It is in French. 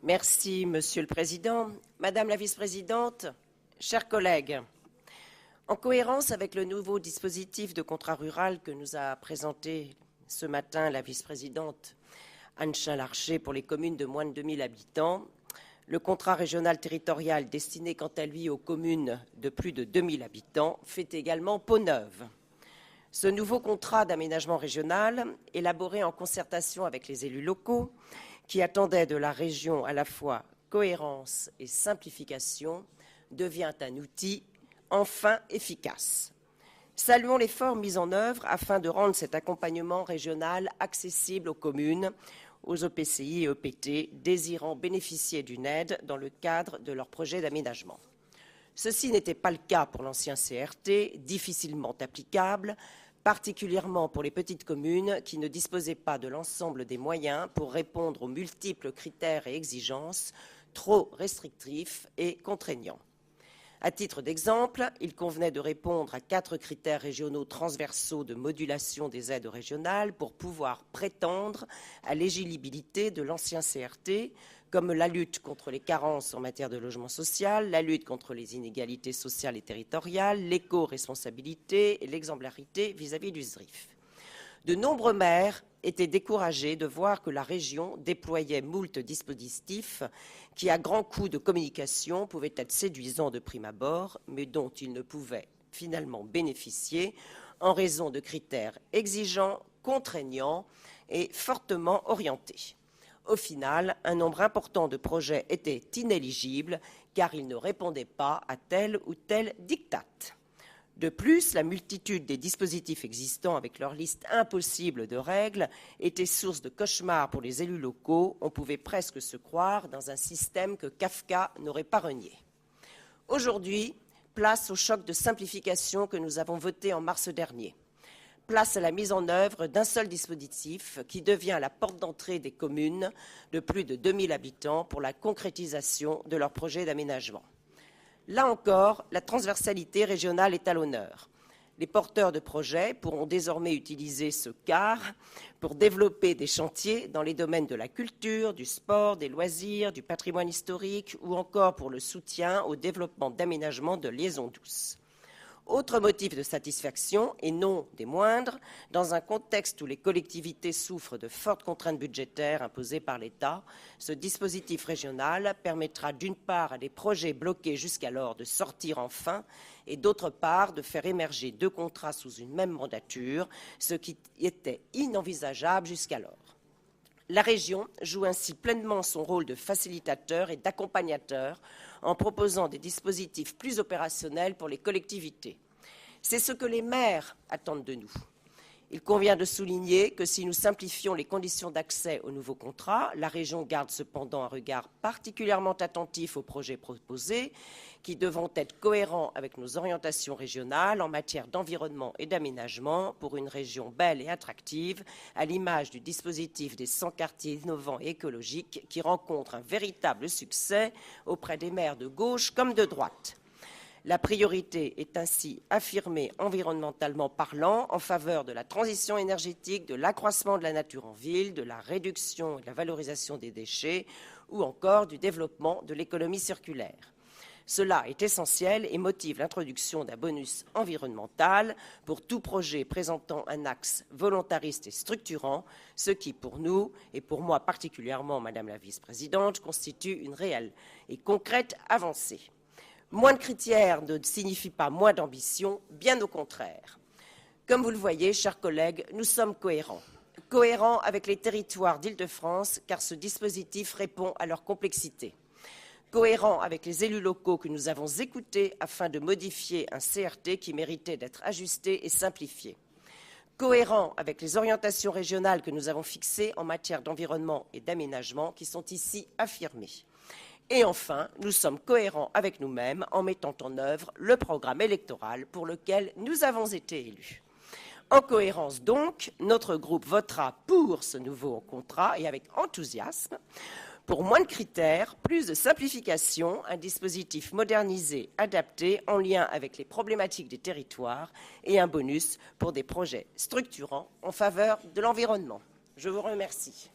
Merci, Monsieur le Président. Madame la Vice-présidente, chers collègues, en cohérence avec le nouveau dispositif de contrat rural que nous a présenté ce matin la Vice-présidente Anne Chain-Larché pour les communes de moins de 2000 habitants, le contrat régional territorial destiné quant à lui aux communes de plus de 2000 habitants fait également peau neuve. Ce nouveau contrat d'aménagement régional, élaboré en concertation avec les élus locaux, qui attendaient de la région à la fois cohérence et simplification, devient un outil enfin efficace. Saluons l'effort mis en œuvre afin de rendre cet accompagnement régional accessible aux communes, aux EPCI et EPT désirant bénéficier d'une aide dans le cadre de leur projet d'aménagement. Ceci n'était pas le cas pour l'ancien CRT, difficilement applicable, particulièrement pour les petites communes qui ne disposaient pas de l'ensemble des moyens pour répondre aux multiples critères et exigences trop restrictifs et contraignants. À titre d'exemple, il convenait de répondre à 4 critères régionaux transversaux de modulation des aides régionales pour pouvoir prétendre à l'éligibilité de l'ancien CRT, comme la lutte contre les carences en matière de logement social, la lutte contre les inégalités sociales et territoriales, l'éco-responsabilité et l'exemplarité vis-à-vis du SRIF. De nombreux maires étaient découragés de voir que la région déployait moult dispositifs qui, à grands coups de communication, pouvaient être séduisants de prime abord, mais dont ils ne pouvaient finalement bénéficier en raison de critères exigeants, contraignants et fortement orientés. Au final, un nombre important de projets étaient inéligibles car ils ne répondaient pas à tel ou tel diktat. De plus, la multitude des dispositifs existants avec leur liste impossible de règles était source de cauchemars pour les élus locaux. On pouvait presque se croire dans un système que Kafka n'aurait pas renié. Aujourd'hui, place au choc de simplification que nous avons voté en mars dernier. Place à la mise en œuvre d'un seul dispositif qui devient la porte d'entrée des communes de plus de 2000 habitants pour la concrétisation de leur projet d'aménagement. Là encore, la transversalité régionale est à l'honneur. Les porteurs de projets pourront désormais utiliser ce CAR pour développer des chantiers dans les domaines de la culture, du sport, des loisirs, du patrimoine historique ou encore pour le soutien au développement d'aménagements de liaisons douces. Autre motif de satisfaction, et non des moindres, dans un contexte où les collectivités souffrent de fortes contraintes budgétaires imposées par l'État, ce dispositif régional permettra d'une part à des projets bloqués jusqu'alors de sortir enfin et d'autre part de faire émerger 2 contrats sous une même mandature, ce qui était inenvisageable jusqu'alors. La région joue ainsi pleinement son rôle de facilitateur et d'accompagnateur en proposant des dispositifs plus opérationnels pour les collectivités. C'est ce que les maires attendent de nous. Il convient de souligner que si nous simplifions les conditions d'accès au nouveau contrat, la région garde cependant un regard particulièrement attentif aux projets proposés qui devront être cohérents avec nos orientations régionales en matière d'environnement et d'aménagement pour une région belle et attractive, à l'image du dispositif des 100 quartiers innovants et écologiques qui rencontre un véritable succès auprès des maires de gauche comme de droite. La priorité est ainsi affirmée environnementalement parlant en faveur de la transition énergétique, de l'accroissement de la nature en ville, de la réduction et de la valorisation des déchets ou encore du développement de l'économie circulaire. Cela est essentiel et motive l'introduction d'un bonus environnemental pour tout projet présentant un axe volontariste et structurant, ce qui pour nous, et pour moi particulièrement, Madame la Vice-présidente, constitue une réelle et concrète avancée. Moins de critères ne signifie pas moins d'ambition, bien au contraire. Comme vous le voyez, chers collègues, nous sommes cohérents. Cohérents avec les territoires d'Île-de-France, car ce dispositif répond à leur complexité. Cohérents avec les élus locaux que nous avons écoutés afin de modifier un CRT qui méritait d'être ajusté et simplifié. Cohérents avec les orientations régionales que nous avons fixées en matière d'environnement et d'aménagement qui sont ici affirmées. Et enfin, nous sommes cohérents avec nous-mêmes en mettant en œuvre le programme électoral pour lequel nous avons été élus. En cohérence donc, notre groupe votera pour ce nouveau contrat et avec enthousiasme, pour moins de critères, plus de simplification, un dispositif modernisé, adapté, en lien avec les problématiques des territoires et un bonus pour des projets structurants en faveur de l'environnement. Je vous remercie.